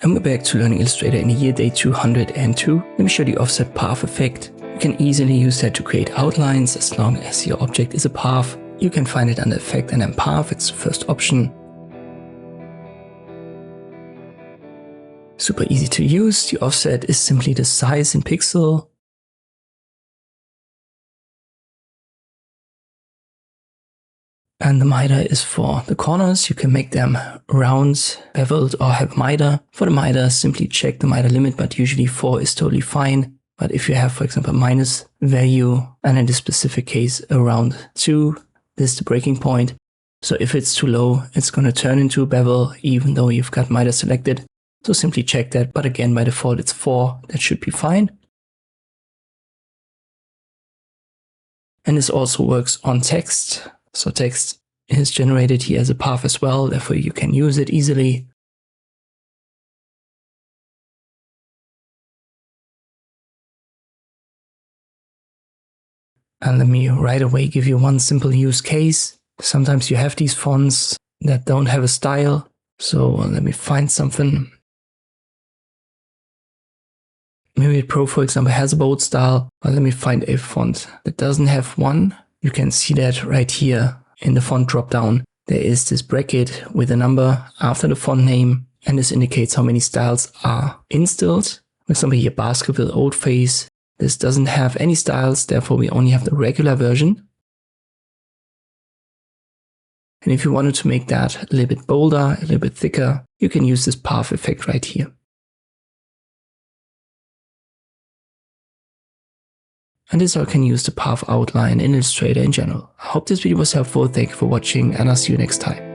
And we're back to learning Illustrator in year day 202. Let me show the offset path effect. You can easily use that to create outlines as long as your object is a path. You can find it under Effect and then Path, it's the first option. Super easy to use. The offset is simply the size in pixel. And the miter is for the corners. You can make them round, beveled, or have miter. For the miter, simply check the miter limit, but usually 4 is totally fine. But if you have, for example, a minus value, and in this specific case, around 2, this is the breaking point. So if it's too low, it's going to turn into a bevel, even though you've got miter selected. So simply check that. But again, by default, it's 4. That should be fine. And this also works on text. So text is generated here as a path as well, therefore you can use it easily. And let me right away give you one simple use case. Sometimes you have these fonts that don't have a style. So let me find something. Myriad Pro, for example, has a bold style. But let me find a font that doesn't have one. You can see that right here in the font dropdown. There is this bracket with a number after the font name, and this indicates how many styles are instilled. For example, here Baskerville Old Face. This doesn't have any styles, therefore we only have the regular version. And if you wanted to make that a little bit bolder, a little bit thicker, you can use this path effect right here. And this is how I can use the path outline in Illustrator in general. I hope this video was helpful. Thank you for watching, and I'll see you next time.